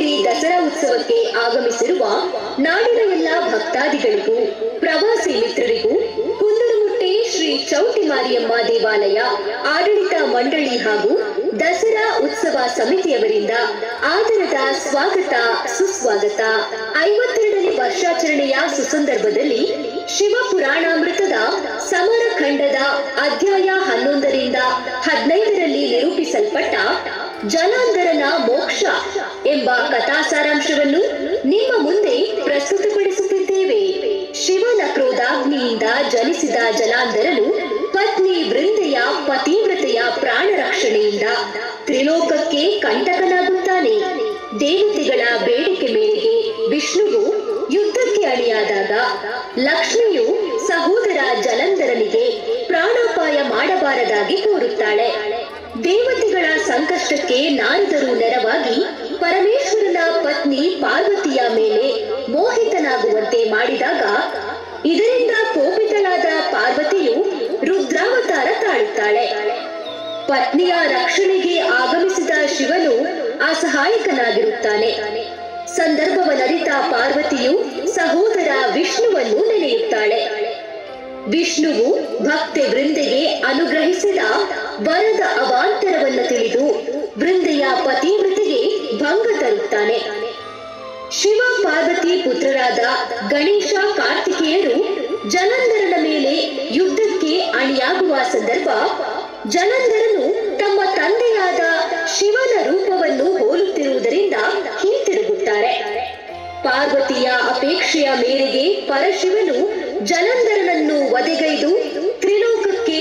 ಸೇರಿ ದಸರಾ ಉತ್ಸವಕ್ಕೆ ಆಗಮಿಸಿರುವ ನಾಡಿನ ಎಲ್ಲ ಭಕ್ತಾದಿಗಳಿಗೂ ಪ್ರವಾಸಿ ಮಿತ್ರರಿಗೂ ಕುಂದರಮುಟ್ಟೆ ಶ್ರೀ ಚೌಟಿ ಮಾರಿಯಮ್ಮ ದೇವಾಲಯ ಆಡಳಿತ ಮಂಡಳಿ ಹಾಗೂ ದಸರಾ ಉತ್ಸವ ಸಮಿತಿಯವರಿಂದ ಆದರದ ಸ್ವಾಗತ ಸುಸ್ವಾಗತ. 52ನೇ ವರ್ಷಾಚರಣೆಯ ಸುಸಂದರ್ಭದಲ್ಲಿ ಶಿವಪುರಾಣಾಮೃತದ ಸಮರಖಂಡದ ಅಧ್ಯಾಯ 11ರಿಂದ 15ರಲ್ಲಿ ನಿರೂಪಿಸಲ್ಪಟ್ಟ ಜಲಾಂಧರನ ಮೋಕ್ಷ ಎಂಬ ಕಥಾ ಸಾರಾಂಶವನ್ನು ನಿಮ್ಮ ಮುಂದೆ ಪ್ರಸ್ತುತಪಡಿಸುತ್ತಿದ್ದೇವೆ. ಶಿವನ ಕ್ರೋಧಾಗ್ನಿಯಿಂದ ಜನಿಸಿದ ಜಲಾಂಧರನು ಪತ್ನಿ ವೃಂದೆಯ ಪತಿವ್ರತೆಯ ಪ್ರಾಣ ರಕ್ಷಣೆಯಿಂದ ತ್ರಿಲೋಕಕ್ಕೆ ಕಂಟಕನಾಗುತ್ತಾನೆ. ದೇವತೆಗಳ ಬೇಡಿಕೆ ಮೇರೆಗೆ ವಿಷ್ಣುವು ಯುದ್ಧಕ್ಕೆ ಅಣಿಯಾದಾಗ ಲಕ್ಷ್ಮಿಯು ಸಹೋದರ ಜಲಂಧರನಿಗೆ ಪ್ರಾಣಾಪಾಯ ಮಾಡಬಾರದಾಗಿ ಕೋರುತ್ತಾಳೆ. ದೇವತೆಗಳ ಸಂಕಷ್ಟಕ್ಕೆ ನಾರದರು ನೆರವಾಗಿ ಪರಮೇಶ್ವರನ ಪತ್ನಿ ಪಾರ್ವತಿಯ ಮೇಲೆ ಮೋಹಿತನಾಗುವಂತೆ ಮಾಡಿದಾಗ ಇದರಿಂದ ಕೋಪಿತಳಾದ ಪಾರ್ವತಿಯು ರುದ್ರಾವತಾರ ತಾಳುತ್ತಾಳೆ. ಪತ್ನಿಯ ರಕ್ಷಣೆಗೆ ಆಗಮಿಸಿದ ಶಿವನು ಅಸಹಾಯಕನಾಗಿರುತ್ತಾನೆ. ಸಂದರ್ಭವನ್ನರಿತ ಪಾರ್ವತಿಯು ಸಹೋದರ ವಿಷ್ಣುವನ್ನು ನೆನೆಯುತ್ತಾಳೆ. ವಿಷ್ಣುವು ಭಕ್ತೆ ವೃಂದೆಗೆ ಅನುಗ್ರಹಿಸಿದ ವರದ ಅವಾಂತರವನ್ನು ತಿಳಿದು ವೃಂದೆಯ ಪತಿವ್ರತೆಗೆ ಭಂಗ ತರುತ್ತಾನೆ. ಶಿವ ಪಾರ್ವತಿ ಪುತ್ರರಾದ ಗಣೇಶ ಕಾರ್ತಿಕೇಯರು ಜಲಂಧರನ ಮೇಲೆ ಯುದ್ಧಕ್ಕೆ ಅಣಿಯಾಗುವ ಸಂದರ್ಭ ಜಲಂಧರನು ತಮ್ಮ ತಂದೆಯಾದ ಶಿವನ ರೂಪವನ್ನು ಹೋಲುತ್ತಿರುವುದರಿಂದ ಹಿಂತಿರುಗುತ್ತಾರೆ. ಪಾರ್ವತಿಯ ಅಪೇಕ್ಷೆಯ ಮೇರೆಗೆ ಪರಶಿವನು ಜಲಂಧರನನ್ನು ವಧೆಗೈದು ತ್ರಿಲೋಕಕ್ಕೆ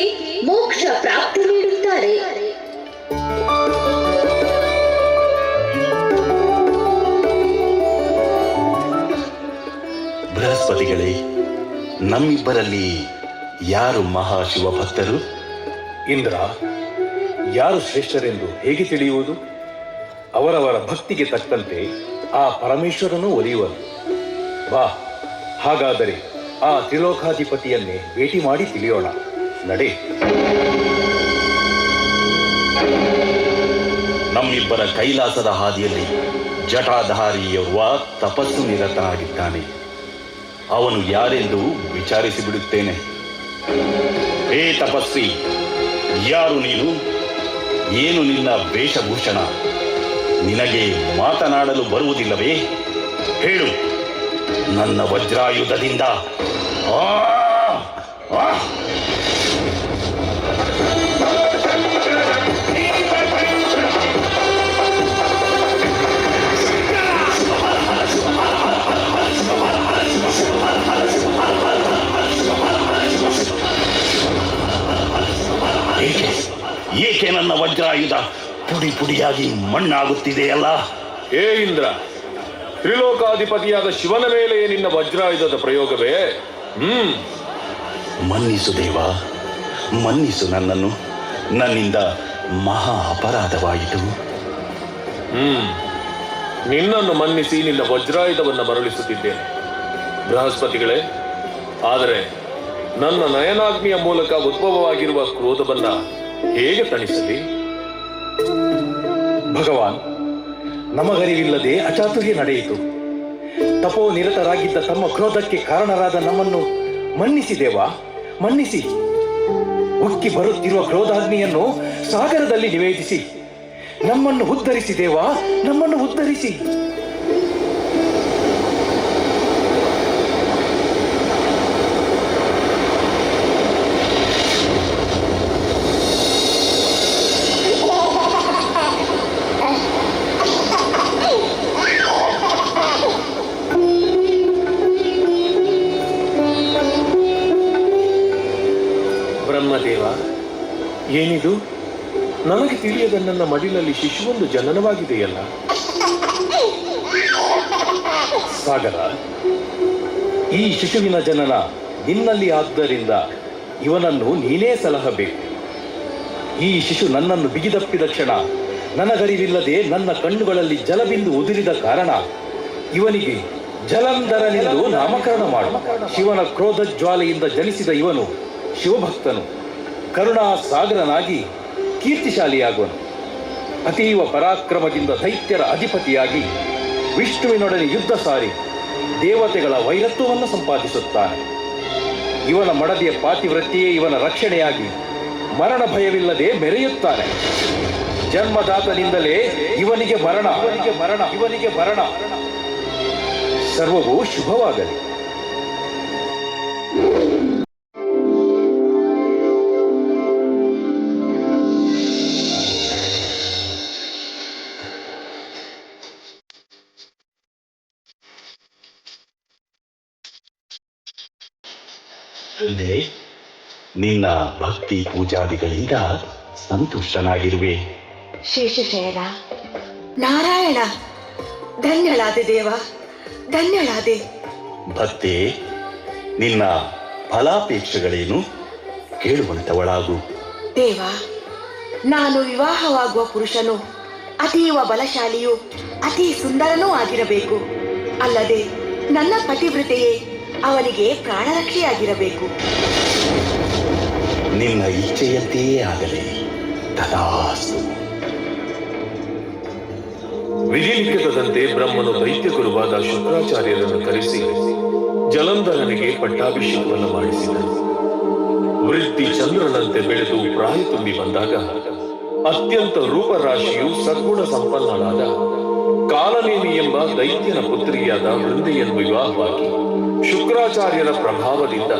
ಮೋಕ್ಷ ಪ್ರಾಪ್ತಿ ನೀಡುತ್ತಾರೆ. ಬೃಹಸ್ಪತಿಗಳೇ, ನಮ್ಮಿಬ್ಬರಲ್ಲಿ ಯಾರು ಮಹಾಶಿವ ಭಕ್ತರು? ಇಂದ್ರ, ಯಾರು ಶ್ರೇಷ್ಠರೆಂದು ಹೇಗೆ ತಿಳಿಯುವುದು? ಅವರವರ ಭಕ್ತಿಗೆ ತಕ್ಕಂತೆ ಆ ಪರಮೇಶ್ವರನೂ ಒಲಿಯುವನು. ಬಾ, ಹಾಗಾದರೆ ಆ ತ್ರಿಲೋಕಾಧಿಪತಿಯನ್ನೇ ಭೇಟಿ ಮಾಡಿ ತಿಳಿಯೋಣ. ನಡೆ. ನಮ್ಮಿಬ್ಬರ ಕೈಲಾಸದ ಹಾದಿಯಲ್ಲಿ ಜಟಾಧಾರಿಯೋರ್ವ ತಪಸ್ಸು ನಿರತನಾಗಿದ್ದಾನೆ. ಅವನು ಯಾರೆಂದು ವಿಚಾರಿಸಿ ಬಿಡುತ್ತೇನೆ. ಹೇ ತಪಸ್ವಿ, ಯಾರು ನೀನು? ಏನು ನಿನ್ನ ವೇಷಭೂಷಣ? ನಿನಗೆ ಮಾತನಾಡಲು ಬರುವುದಿಲ್ಲವೇ? ಹೇಳು. ನನ್ನ ವಜ್ರಾಯುಧದಿಂದ ಏಕೆ ನನ್ನ ವಜ್ರಾಯುಧ ಪುಡಿ ಪುಡಿಯಾಗಿ ಮಣ್ಣಾಗುತ್ತಿದೆಯಲ್ಲ? ಹೇ ಇಂದ್ರ, ತ್ರಿಲೋಕಾಧಿಪತಿಯಾದ ಶಿವನ ಮೇಲೆ ನಿನ್ನ ವಜ್ರಾಯುಧದ ಪ್ರಯೋಗವೇ? ಮನ್ನಿಸು ದೇವ, ಮನ್ನಿಸು ನನ್ನನ್ನು. ನನ್ನಿಂದ ಮಹಾ ಅಪರಾಧವಾಯಿತು. ನಿನ್ನನ್ನು ಮನ್ನಿಸಿ ನಿನ್ನ ವಜ್ರಾಯುಧವನ್ನು ಮರಳಿಸುತ್ತಿದ್ದೇನೆ ಬೃಹಸ್ಪತಿಗಳೇ. ಆದರೆ ನನ್ನ ನಯನಾಗ್ನಿಯ ಮೂಲಕ ಉದ್ಭವವಾಗಿರುವ ಕ್ರೋಧವನ್ನ ಹೇಗೆ ತಣಿಸಲಿ? ಭಗವಾನ್, ನಮಗರಿವಿಲ್ಲದೆ ಅಚಾತುರ್ಯ ನಡೆಯಿತು. ತಪೋ ನಿರತರಾಗಿದ್ದ ತಮ್ಮ ಕ್ರೋಧಕ್ಕೆ ಕಾರಣರಾದ ನಮ್ಮನ್ನು ಮನ್ನಿಸಿ ದೇವ, ಮನ್ನಿಸಿ. ಉಕ್ಕಿ ಬರುತ್ತಿರುವ ಕ್ರೋಧಾಗ್ನಿಯನ್ನು ಸಾಗರದಲ್ಲಿ ನಿವೇದಿಸಿ ನಮ್ಮನ್ನು ಉದ್ಧರಿಸಿ ದೇವ, ನಮ್ಮನ್ನು ಉದ್ಧರಿಸಿ. ಬ್ರಹ್ಮದೇವ, ಏನಿದು? ನನಗೆ ತಿಳಿಯದ ನನ್ನ ಮಡಿಲಲ್ಲಿ ಶಿಶುವೊಂದು ಜನನವಾಗಿದೆಯಲ್ಲ. ಸಾಗರ, ಈ ಶಿಶುವಿನ ಜನನ ನಿನ್ನಲ್ಲಿ ಆದ್ದರಿಂದ ಇವನನ್ನು ನೀನೇ ಸಲಹಬೇಕು. ಈ ಶಿಶು ನನ್ನನ್ನು ಬಿಗಿದಪ್ಪಿದ ಕ್ಷಣ ನನಗರಿವಿಲ್ಲದೆ ನನ್ನ ಕಣ್ಣುಗಳಲ್ಲಿ ಜಲಬಿಂದು ಉದುರಿದ ಕಾರಣ ಇವನಿಗೆ ಜಲಂಧರನೆಂದು ನಾಮಕರಣ ಮಾಡು. ಶಿವನ ಕ್ರೋಧ ಜ್ವಾಲೆಯಿಂದ ಜನಿಸಿದ ಇವನು ಶಿವಭಕ್ತನು, ಕರುಣಾ ಸಾಗರನಾಗಿ ಕೀರ್ತಿಶಾಲಿಯಾಗುವನು. ಅತೀವ ಪರಾಕ್ರಮದಿಂದ ದೈತ್ಯರ ಅಧಿಪತಿಯಾಗಿ ವಿಷ್ಣುವಿನೊಡನೆ ಯುದ್ಧ ಸಾರಿ ದೇವತೆಗಳ ವೈರತ್ವವನ್ನು ಸಂಪಾದಿಸುತ್ತಾನೆ. ಇವನ ಮಡದಿಯ ಪಾತಿವೃತ್ತಿಯೇ ಇವನ ರಕ್ಷಣೆಯಾಗಿ ಮರಣ ಭಯವಿಲ್ಲದೆ ಮೆರೆಯುತ್ತಾನೆ. ಜನ್ಮದಾತನಿಂದಲೇ ಇವನಿಗೆ ಮರಣ. ಸರ್ವವೂ ಶುಭವಾಗಲಿ. ತಂದೆ, ನಿನ್ನ ಭಕ್ತಿ ಪೂಜಾದಿಗಳಿಂದ ಸಂತುಷ್ಟನಾಗಿರುವೆ. ಶೇಷಶಯನ, ನಾರಾಯಣ, ಧನ್ಯಳಾದೆ ದೇವ, ಧನ್ಯಳಾದೆ. ಭಕ್ತೆ, ನಿನ್ನ ಫಲಾಪೇಕ್ಷೆಗಳೇನು? ಕೇಳುವಂತವಳಾಗು. ದೇವ, ನಾನು ವಿವಾಹವಾಗುವ ಪುರುಷನು ಅತೀವ ಬಲಶಾಲಿಯೂ ಅತಿ ಸುಂದರನೂ ಆಗಿರಬೇಕು. ಅಲ್ಲದೆ ನನ್ನ ಪತಿವ್ರತೆಯೇ ಅವನಿಗೆ ಪ್ರಾಣರಕ್ಷೆಯಾಗಿರಬೇಕು. ನಿನ್ನ ಇಚ್ಛೆಯಂತೆಯೇ ಆಗಲಿ. ತಥಾಸ್ತು. ವಿಧಿಲಿಖಿತದಂತೆ ಬ್ರಹ್ಮನು ದೈತ್ಯ ಗುರುವಾದ ಶುಕ್ರಾಚಾರ್ಯರನ್ನು ಕರೆಸಿ ಜಲಂಧರನಿಗೆ ಪಟ್ಟಾಭಿಷೇಕವನ್ನು ಮಾಡಿಸಿದನು. ವೃತ್ತಿ ಚಂದ್ರನಂತೆ ಬೆಳೆದು ಪ್ರಾಯ ತುಂಬಿ ಬಂದಾಗ ಅತ್ಯಂತ ರೂಪರಾಶಿಯು ಸದ್ಗುಣ ಸಂಪನ್ನಳಾದ ಕಾಲನೇಮಿ ಎಂಬ ದೈತ್ಯನ ಪುತ್ರಿಯಾದ ವೃಂದೆಯನ್ನು ವಿವಾಹವಾಗಿ ಶುಕ್ರಾಚಾರ್ಯರ ಪ್ರಭಾವದಿಂದ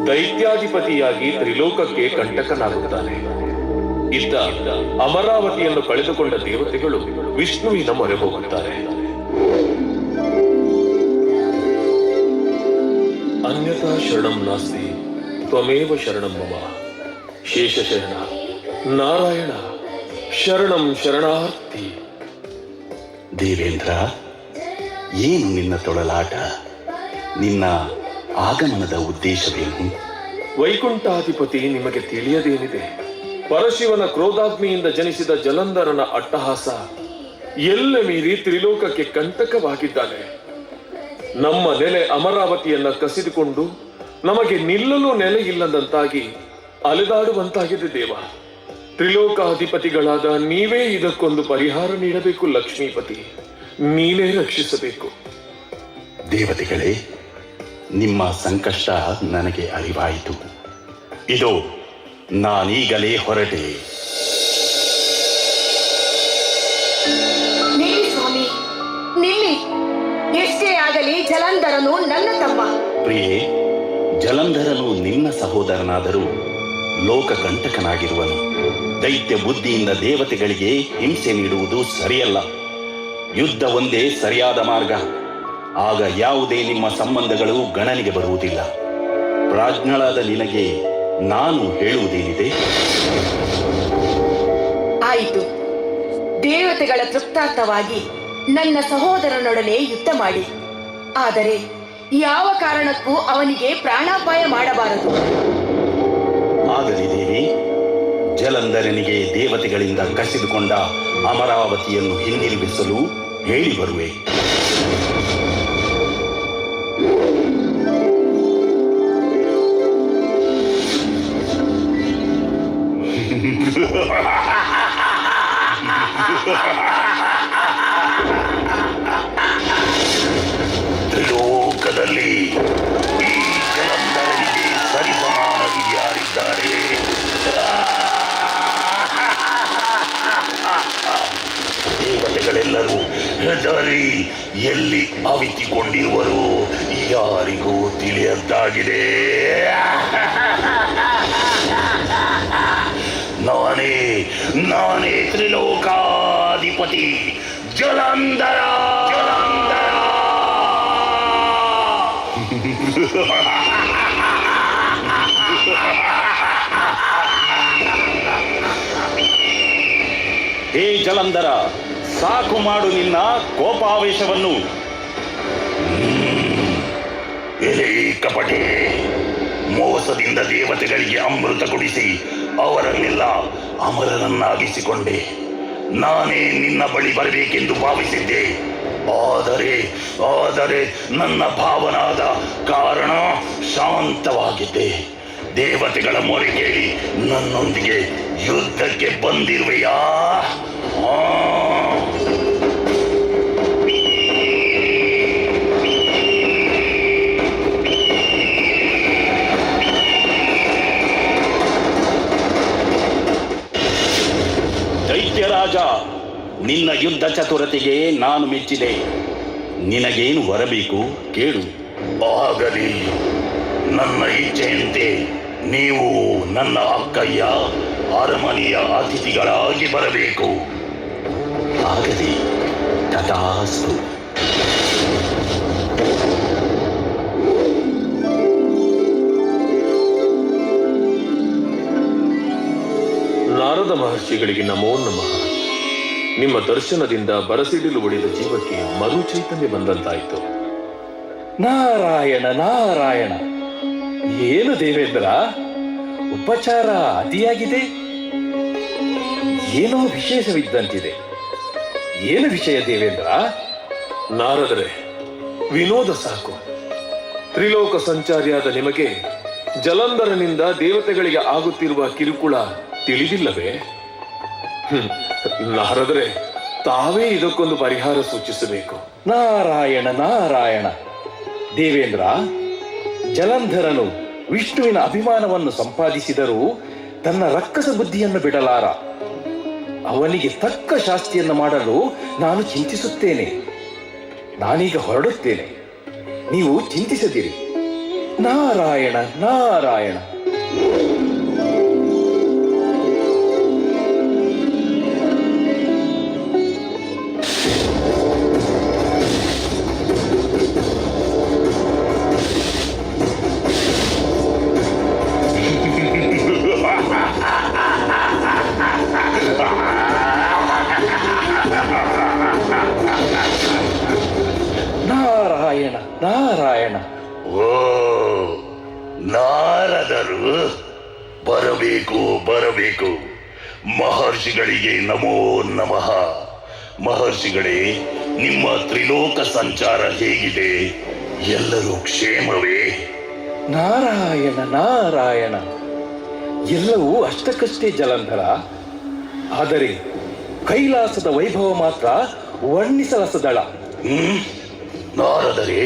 ದೈತ್ಯಾಧಿಪತಿಯಾಗಿ ತ್ರಿಲೋಕಕ್ಕೆ ಕಂಟಕನಾಗುತ್ತಾನೆ. ಇತ್ತ ಅಮರಾವತಿಯನ್ನು ಕಳೆದುಕೊಂಡ ದೇವತೆಗಳು ವಿಷ್ಣುವಿನ ಮೊರೆ ಹೋಗುತ್ತಾರೆ. ಅನ್ಯಥಾ ಶರಣಂ ನಾಸ್ತಿ ತ್ವಮೇವ ಶರಣಂ ಮಮ. ಶೇಷಶಯನ, ನಾರಾಯಣ, ಶರಣಂ ಶರಣಾರ್ಥಿ. ದೇವೇಂದ್ರ, ಏನು ನಿನ್ನ ತೊಳಲಾಟ? ನಿನ್ನ ಆಗಮನದ ಉದ್ದೇಶವೇನು? ವೈಕುಂಠಾಧಿಪತಿ ನಿಮಗೆ ತಿಳಿಯದೇನಿದೆ? ಪರಶಿವನ ಕ್ರೋಧಾಗ್ನಿಯಿಂದ ಜನಿಸಿದ ಜಲಂಧರನ ಅಟ್ಟಹಾಸ ಎಲ್ಲ ಮೀರಿ ತ್ರಿಲೋಕಕ್ಕೆ ಕಂಟಕವಾಗಿದ್ದಾನೆ. ನಮ್ಮ ನೆಲೆ ಅಮರಾವತಿಯನ್ನ ಕಸಿದುಕೊಂಡು ನಮಗೆ ನಿಲ್ಲಲು ನೆಲೆ ಇಲ್ಲದಂತಾಗಿ ಅಲೆದಾಡುವಂತಾಗಿದೆ ದೇವ. ತ್ರಿಲೋಕಾಧಿಪತಿಗಳಾದ ನೀವೇ ಇದಕ್ಕೊಂದು ಪರಿಹಾರ ನೀಡಬೇಕು. ಲಕ್ಷ್ಮೀಪತಿ, ನೀನೇ ರಕ್ಷಿಸಬೇಕು. ದೇವತೆಗಳೇ, ನಿಮ್ಮ ಸಂಕಷ್ಟ ನನಗೆ ಅರಿವಾಯಿತು. ಇದು ನಾನೀಗಲೇ ಹೊರಟೆ. ನಿಲ್ಲಿ ಸ್ವಾಮಿ, ನಿಲ್ಲಿ. ಎಷ್ಟೇ ಆಗಲಿ ಜಲಂಧರನು ನನ್ನ ತಮ್ಮ. ಪ್ರಿಯೆ, ಜಲಂಧರನು ನಿನ್ನ ಸಹೋದರನಾದರೂ ಲೋಕಕಂಟಕನಾಗಿರುವನು. ದೈತ್ಯ ಬುದ್ಧಿಯಿಂದ ದೇವತೆಗಳಿಗೆ ಹಿಂಸೆ ನೀಡುವುದು ಸರಿಯಲ್ಲ. ಯುದ್ಧ ಒಂದೇ ಸರಿಯಾದ ಮಾರ್ಗ. ಆಗ ಯಾವುದೇ ನಿಮ್ಮ ಸಂಬಂಧಗಳು ಗಣನೆಗೆ ಬರುವುದಿಲ್ಲ. ಪ್ರಾಜ್ಞಳಾದ ನಿನಗೆ ನಾನು ಹೇಳುವುದೇನಿದೆ? ಆಯಿತು, ದೇವತೆಗಳ ತೃಪ್ತಾರ್ಥವಾಗಿ ನನ್ನ ಸಹೋದರನೊಡನೆ ಯುದ್ಧ ಮಾಡಿ. ಆದರೆ ಯಾವ ಕಾರಣಕ್ಕೂ ಅವನಿಗೆ ಪ್ರಾಣಾಪಾಯ ಮಾಡಬಾರದು. ಆಗಲಿ ದೇವಿ. ಜಲಂಧರನಿಗೆ ದೇವತೆಗಳಿಂದ ಕಸಿದುಕೊಂಡ ಅಮರಾವತಿಯನ್ನು ಹಿಂದಿರುಗಿಸಲು ಹೇಳಿ ಬರುವೆ. ತ್ರಿಲೋಕದಲ್ಲಿ ಈ ಜಲಂಧರನಿಗೆ ಸರಿಸಮಾನರು ಯಾರಿದ್ದಾರೆ? ದೇವತೆಗಳೆಲ್ಲರೂ ಹೆದರಿ ಎಲ್ಲಿ ಅವಿತಿಕೊಂಡಿರುವರು ಯಾರಿಗೂ ತಿಳಿಯದ್ದಾಗಿದೆ. ನಾನೇ ತ್ರಿಲೋಕಾಧಿಪತಿ ಜಲಂಧರ. ಹೇ ಜಲಂಧರ, ಸಾಕು ಮಾಡು ನಿನ್ನ ಕೋಪಾವೇಶವನ್ನು. ಎಲೆ ಕಪಟೆ, ಮೋಸದಿಂದ ದೇವತೆಗಳಿಗೆ ಅಮೃತ ಕೊಡಿಸಿ ಅವರನ್ನೆಲ್ಲ ಅಮರನನ್ನಾಗಿಸಿಕೊಂಡೆ. ನಾನೇ ನಿನ್ನ ಬಳಿ ಬರಬೇಕೆಂದು ಭಾವಿಸಿದ್ದೆ. ಆದರೆ ನನ್ನ ಭಾವನಾದ ಕಾರಣ ಶಾಂತವಾಗಿದ್ದೆ. ದೇವತೆಗಳ ಮೊರೆ ಕೇಳಿ ನನ್ನೊಂದಿಗೆ ಯುದ್ಧಕ್ಕೆ ಬಂದಿರುವೆಯಾ? ಚತುರತೆಗೆ ನಾನು ಮೆಚ್ಚಿದೆ. ನಿನಗೇನು ಬರಬೇಕು ಕೇಳು. ಆಗಲಿ, ನನ್ನ ಇಚ್ಛೆಯಂತೆ ನೀವು ನನ್ನ ಅಕ್ಕಯ್ಯ ಅರಮನೆಯ ಅತಿಥಿಗಳಾಗಿ ಬರಬೇಕು. ಆಗಲಿ, ತಥಾಸ್ತು. ನಾರದ ಮಹರ್ಷಿಗಳಿಗೆ ನಮೋ ನಮಃ. ನಿಮ್ಮ ದರ್ಶನದಿಂದ ಬರಸಿಡಿಲು ಒಡೆದ ಜೀವಕ್ಕೆ ಮರು ಚೈತನ್ಯ ಬಂದಂತಾಯಿತು. ನಾರಾಯಣ ನಾರಾಯಣ. ಏನು ದೇವೇಂದ್ರ, ಉಪಚಾರ ಅತಿಯಾಗಿದೆ. ಏನೋ ವಿಶೇಷವಿದ್ದಂತಿದೆ. ಏನು ವಿಷಯ ದೇವೇಂದ್ರ? ನಾರದರೆ, ವಿನೋದ ಸಾಕು. ತ್ರಿಲೋಕ ಸಂಚಾರಿಯಾದ ನಿಮಗೆ ಜಲಂಧರನಿಂದ ದೇವತೆಗಳಿಗೆ ಆಗುತ್ತಿರುವ ಕಿರುಕುಳ ತಿಳಿದಿಲ್ಲವೇ? ನಾರದರೆ, ತಾವೇ ಇದಕ್ಕೊಂದು ಪರಿಹಾರ ಸೂಚಿಸಬೇಕು. ನಾರಾಯಣ ನಾರಾಯಣ. ದೇವೇಂದ್ರ, ಜಲಂಧರನು ವಿಷ್ಣುವಿನ ಅಭಿಮಾನವನ್ನು ಸಂಪಾದಿಸಿದರೂ ತನ್ನ ರಕ್ಕಸ ಬುದ್ಧಿಯನ್ನು ಬಿಡಲಾರ. ಅವನಿಗೆ ತಕ್ಕ ಶಾಸ್ತಿಯನ್ನು ಮಾಡಲು ನಾನು ಚಿಂತಿಸುತ್ತೇನೆ. ನಾನೀಗ ಹೊರಡುತ್ತೇನೆ, ನೀವು ಚಿಂತಿಸದಿರಿ. ನಾರಾಯಣ ನಾರಾಯಣ. ನಾರಾಯಣ ನಾರಾಯಣ. ಓ, ನಾರದರು ಬರಬೇಕು ಬರಬೇಕು. ಮಹರ್ಷಿಗಳಿಗೆ ನಮೋ ನಮಃ. ಮಹರ್ಷಿಗಳೇ, ನಿಮ್ಮ ತ್ರಿಲೋಕ ಸಂಚಾರ ಹೇಗಿದೆ? ಎಲ್ಲರೂ ಕ್ಷೇಮವೇ? ನಾರಾಯಣ ನಾರಾಯಣ. ಎಲ್ಲವೂ ಅಷ್ಟಕ್ಕಷ್ಟೇ ಜಲಂಧರ. ಆದರೆ ಕೈಲಾಸದ ವೈಭವ ಮಾತ್ರ ವರ್ಣಿಸಲಸದಳ. ನಾರದರೆ,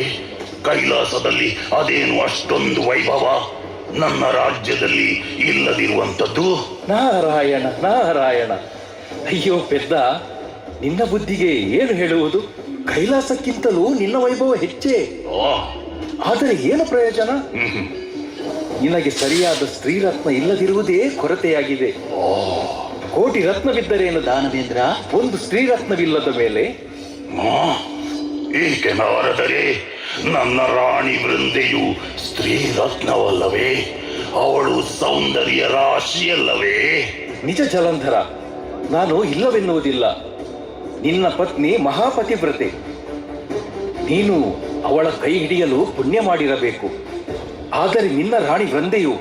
ಕೈಲಾಸದಲ್ಲಿ ಅದೇನು ಅಷ್ಟೊಂದು ವೈಭವ ನನ್ನ ರಾಜ್ಯದಲ್ಲಿ ಇಲ್ಲದಿರುವಂಥದ್ದು? ನಾರಾಯಣ ನಾರಾಯಣ. ಅಯ್ಯೋ ಪೆದ್ದ, ನಿನ್ನ ಬುದ್ಧಿಗೆ ಏನು ಹೇಳುವುದು? ಕೈಲಾಸಕ್ಕಿಂತಲೂ ನಿನ್ನ ವೈಭವ ಹೆಚ್ಚೇ. ಆದರೆ ಏನು ಪ್ರಯೋಜನ? ನಿನಗೆ ಸರಿಯಾದ ಸ್ತ್ರೀರತ್ನ ಇಲ್ಲದಿರುವುದೇ ಕೊರತೆಯಾಗಿದೆ. ಕೋಟಿ ರತ್ನವಿದ್ದರೇನು ದಾನವೇಂದ್ರ, ಒಂದು ಸ್ತ್ರೀರತ್ನವಿಲ್ಲದ ಮೇಲೆ? ಏಕೆ ನಾರದರೆ, ನನ್ನ ರಾಣಿ ವೃಂದೆಯು ಸ್ತ್ರೀ ರತ್ನವಲ್ಲವೇ? ಅವಳು ಸೌಂದರ್ಯ ರಾಶಿಯಲ್ಲವೇ? ನಿಜ ಜಲಂಧರ, ನಾನು ಇಲ್ಲವೆನ್ನುವುದಿಲ್ಲ. ನಿನ್ನ ಪತ್ನಿ ಮಹಾಪತಿವ್ರತೆ. ನೀನು ಅವಳ ಕೈ ಹಿಡಿಯಲು ಪುಣ್ಯ ಮಾಡಿರಬೇಕು. ಆದರೆ ನಿನ್ನ ರಾಣಿ ವೃಂದೆಯು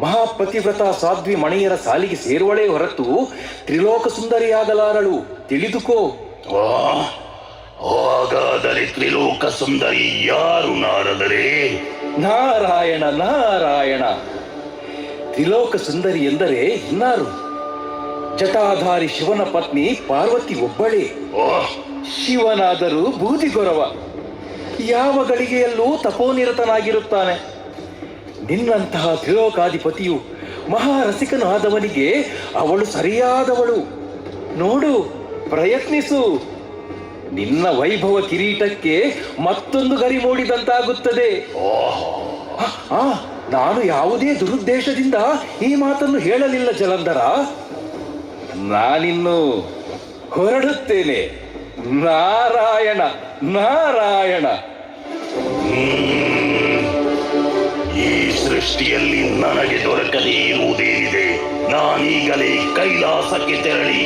ಮಹಾಪತಿವ್ರತ ಸಾಧ್ವಿ ಮಣಿಯರ ಸಾಲಿಗೆ ಸೇರುವಳೇ ಹೊರತು ತ್ರಿಲೋಕ ಸುಂದರಿಯಾಗಲಾರಳು, ತಿಳಿದುಕೋ. ಹಾಗಾದರೆ ತ್ರಿಲೋಕ ಸುಂದರಿ ಯಾರು ನಾರದರೆ? ನಾರಾಯಣ ನಾರಾಯಣ. ತ್ರಿಲೋಕ ಸುಂದರಿ ಎಂದರೆ ಇನ್ನಾರು? ಜಟಾಧಾರಿ ಶಿವನ ಪತ್ನಿ ಪಾರ್ವತಿ ಒಬ್ಬಳೇ. ಶಿವನಾದರೂ ಬೂದಿಗೊರವ, ಯಾವ ಗಳಿಗೆಯಲ್ಲೂ ತಪೋನಿರತನಾಗಿರುತ್ತಾನೆ. ನಿನ್ನಂತಹ ತ್ರಿಲೋಕಾಧಿಪತಿಯು ಮಹಾರಸಿಕನು ಆದವನಿಗೆ ಅವಳು ಸರಿಯಾದವಳು. ನೋಡು, ಪ್ರಯತ್ನಿಸು. ನಿನ್ನ ವೈಭವ ಕಿರೀಟಕ್ಕೆ ಮತ್ತೊಂದು ಗರಿ ಮೂಡಿದಂತಾಗುತ್ತದೆ. ನಾನು ಯಾವುದೇ ದುರುದ್ದೇಶದಿಂದ ಈ ಮಾತನ್ನು ಹೇಳಲಿಲ್ಲ ಜಲಂಧರ. ನಾನಿನ್ನು ಹೊರಡುತ್ತೇನೆ. ನಾರಾಯಣ ನಾರಾಯಣ. ಈ ಸೃಷ್ಟಿಯಲ್ಲಿ ನನಗೆ ದೊರಕದೇ ಇರುವುದೇನಿದೆ? ನಾನೀಗಲೇ ಕೈಲಾಸಕ್ಕೆ ತೆರಳಿ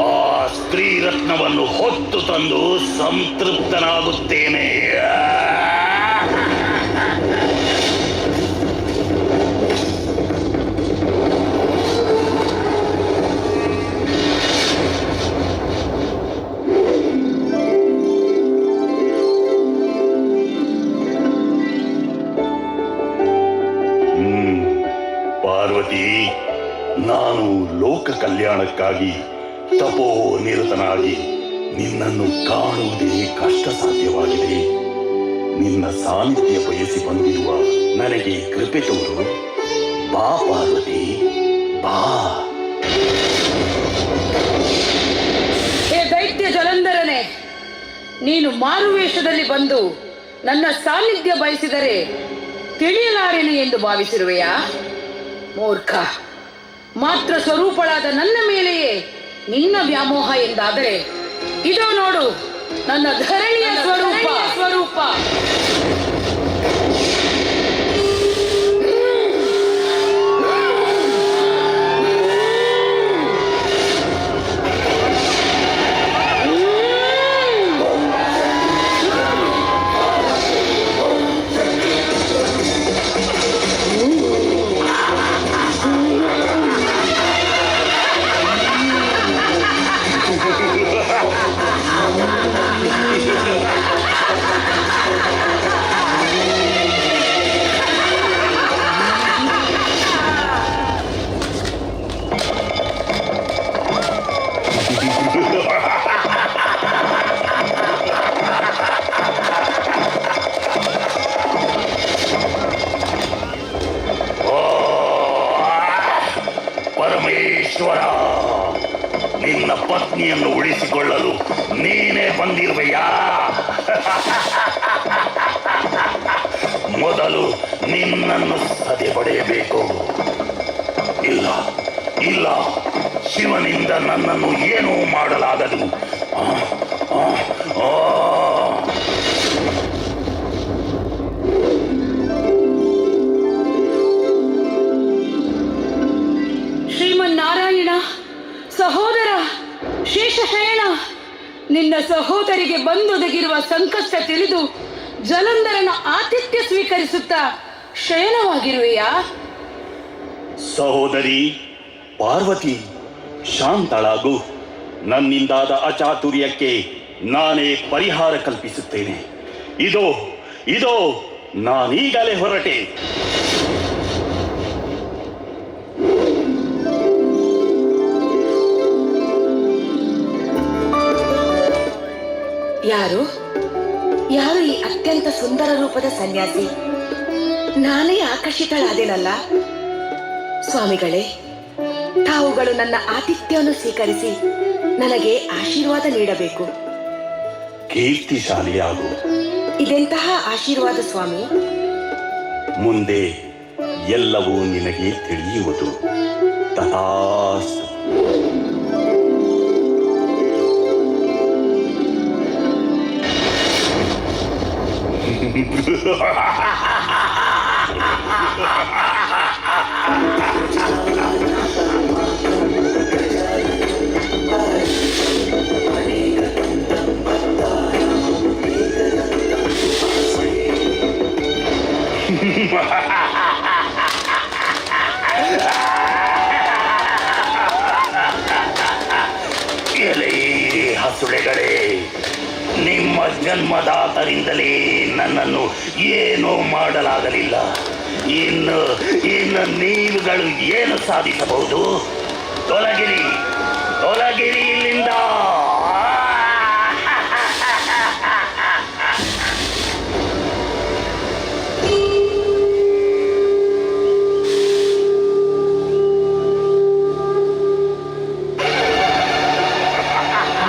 ಆ ಸ್ತ್ರೀ ರತ್ನವನ್ನು ಹೊತ್ತು ತಂದು ಸಂತೃಪ್ತನಾಗುತ್ತೇನೆ. ಪಾರ್ವತಿ, ನಾನು ಲೋಕ ಕಲ್ಯಾಣಕ್ಕಾಗಿ ತಪೋ ನಿರತನಾಗಿ ನಿನ್ನನ್ನು ಕಾಣುವುದೇ ಕಷ್ಟ ಸಾಧ್ಯವಾಗಿದೆ. ನಿನ್ನ ಸಾನ್ನಿಧ್ಯ ಬಯಸಿ ಬಂದಿರುವ ನನಗೆ ಕೃಪೆ ತೋರು. ಬಾ ಪಾರ್ವತಿ, ಬಾ. ಹೇ ದೈತ್ಯ ಜಲಂಧರನೇ, ನೀನು ಮಾರುವೇಷದಲ್ಲಿ ಬಂದು ನನ್ನ ಸಾನ್ನಿಧ್ಯ ಬಯಸಿದರೆ ತಿಳಿಯಲಾರೆನು ಎಂದು ಭಾವಿಸಿರುವೆಯಾ? ಮೂರ್ಖ, ಮಾತ್ರ ಸ್ವರೂಪಳಾದ ನನ್ನ ಮೇಲೆಯೇ ನಿನ್ನ ವ್ಯಾಮೋಹ ಎಂದಾದರೆ ಇದೋ ನೋಡು ನನ್ನ ಧರಣಿಯ ಸ್ವರೂಪ. ಪರಮೇಶ್ವರ, ನಿನ್ನ ಪತ್ನಿಯನ್ನು ಉಳಿಸಿಕೊಳ್ಳಲು ನೀನೇ ಬಂದಿರುವೆಯಾ? ಮೊದಲು ನಿನ್ನನ್ನು ಸದೆ ಪಡೆಯಬೇಕು. ಇಲ್ಲ ಇಲ್ಲ, ಶಿವನಿಂದ ನನ್ನನ್ನು ಏನೂ ಮಾಡಲಾಗದು. ಶ್ರೀಮನ್ನಾರಾಯಣ, ಸಹೋದರ ಶೇಷಶಯನ, ನಿನ್ನ ಸಹೋದರಿಗೆ ಬಂದೊದಗಿರುವ ಸಂಕಷ್ಟ ತಿಳಿದು ಜಲಂಧರನ ಆತಿಥ್ಯ ಸ್ವೀಕರಿಸುತ್ತಾ ಶಯನವಾಗಿರುವೆಯಾ? ಸಹೋದರಿ ಪಾರ್ವತಿ, ಶಾಂತಳಾಗು. ನನ್ನಿಂದಾದ ಅಚಾತುರ್ಯಕ್ಕೆ ನಾನೇ ಪರಿಹಾರ ಕಲ್ಪಿಸುತ್ತೇನೆ. ಇದೋ ನಾನೀಗಲೇ ಹೊರಟೆ. ಯಾರು ಈ ಅತ್ಯಂತ ಸುಂದರ ರೂಪದ ಸನ್ಯಾಸಿ? ನಾನೇ ಆಕರ್ಷಿತಳಾದೆನಲ್ಲ. ಸ್ವಾಮಿಗಳೇ, ತಾವುಗಳು ನನ್ನ ಆತಿಥ್ಯವನ್ನು ಸ್ವೀಕರಿಸಿ ನನಗೆ ಆಶೀರ್ವಾದ ನೀಡಬೇಕು. ಕೀರ್ತಿಶಾಲಿಯಾಗು. ಇದೆಂತಹ ಆಶೀರ್ವಾದ ಸ್ವಾಮಿ? ಮುಂದೆ ಎಲ್ಲವೂ ನಿನಗೆ ತಿಳಿಯುವುದು. ತಥಾಸ್ತು. ಎಲೆ ಹಸುಳೆಗಳೇ, ನಿಮ್ಮ ಜನ್ಮದಾತರಿಂದಲೇ ನನ್ನನ್ನು ಏನೂ ಮಾಡಲಾಗಲಿಲ್ಲ. ಇನ್ನು ನೀವುಗಳು ಏನು ಸಾಧಿಸಬಹುದು? ತೊಲಗಿರಿ ಇಲ್ಲಿಂದ.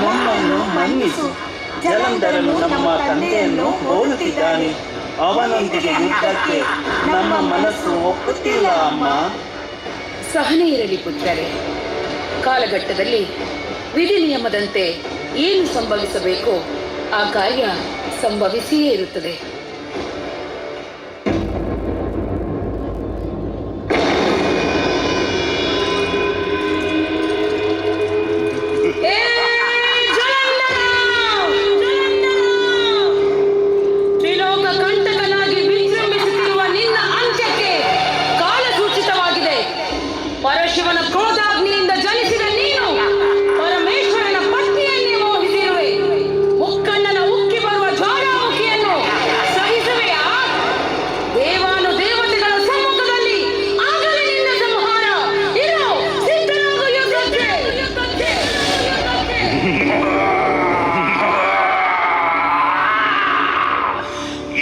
ನಮ್ಮನ್ನು ಮನ್ನಿಸು. ಜಲಂಧರನು ನಮ್ಮ ತಂದೆಯನ್ನು ಹೋಲುತ್ತಿದ್ದಾನೆ. ಅವನೊಂದಿಗೆ ಯುದ್ಧಕ್ಕೆ ನಮ್ಮ ಮನಸ್ಸು ಒಪ್ಪುತ್ತಿಲ್ಲ ಅಮ್ಮ. ಸಹನೆ ಇರಲಿ ಪುತ್ರರೇ. ಕಾಲಘಟ್ಟದಲ್ಲಿ ವಿಧಿ ನಿಯಮದಂತೆ ಏನು ಸಂಭವಿಸಬೇಕೋ ಆ ಕಾರ್ಯ ಸಂಭವಿಸಿಯೇ ಇರುತ್ತದೆ. ಪರಶಿವನ ಕ್ರೋಧಾಗ್ನಿಯಿಂದ ಜನಿಸಿದ ನೀನು ಪರಮೇಶ್ವರನ ಪತ್ನಿಯನ್ನೇ ಮೋಹಿಸಿರುವೆ. ಮುಕ್ಕಣ್ಣನ ಉಕ್ಕಿ ಬರುವ ಜ್ವಾಲಾಮುಖಿಯನ್ನು ಸಹಿಸುವೆಯಾ? ದೇವಾನು ದೇವತೆಗಳ ಸಮ್ಮುಖದಲ್ಲಿ ಆಗಲೇ ನಿನ್ನ ಸಂಹಾರ. ಇರು, ಸಿದ್ಧನಾಗು ಯುದ್ಧಕ್ಕೆ.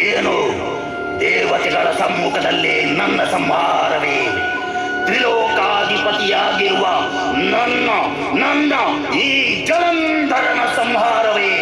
ಏನು, ದೇವತೆಗಳ ಸಮ್ಮುಖದಲ್ಲಿ ನನ್ನ ಸಂಹಾರವೇ? ತ್ರಿಲೋಕಾಧಿಪತಿಯಾಗಿರುವ ನನ್ನ ಈ ಜಲಂಧರನ ಸಂಹಾರವೇ?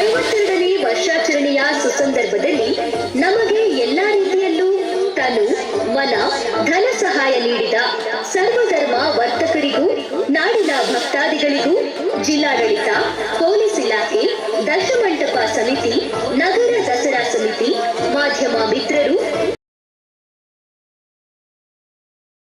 ಐವತ್ತೆರಡನೇ ವರ್ಷಾಚರಣೆಯ ಸುಸಂದರ್ಭದಲ್ಲಿ ನಮಗೆ ಎಲ್ಲಾ ರೀತಿಯಲ್ಲೂ ತನು ಮನ ಧನ ಸಹಾಯ ನೀಡಿದ ಸರ್ವಧರ್ಮ ವರ್ತಕರಿಗೂ ನಾಡಿನ ಭಕ್ತಾದಿಗಳಿಗೂ ಜಿಲ್ಲಾಡಳಿತ ಪೊಲೀಸ್ ಇಲಾಖೆ ದಶಮಂಟಪ ಸಮಿತಿ ನಗರ ದಸರಾ ಸಮಿತಿ ಮಾಧ್ಯಮ ಮಿತ್ರರು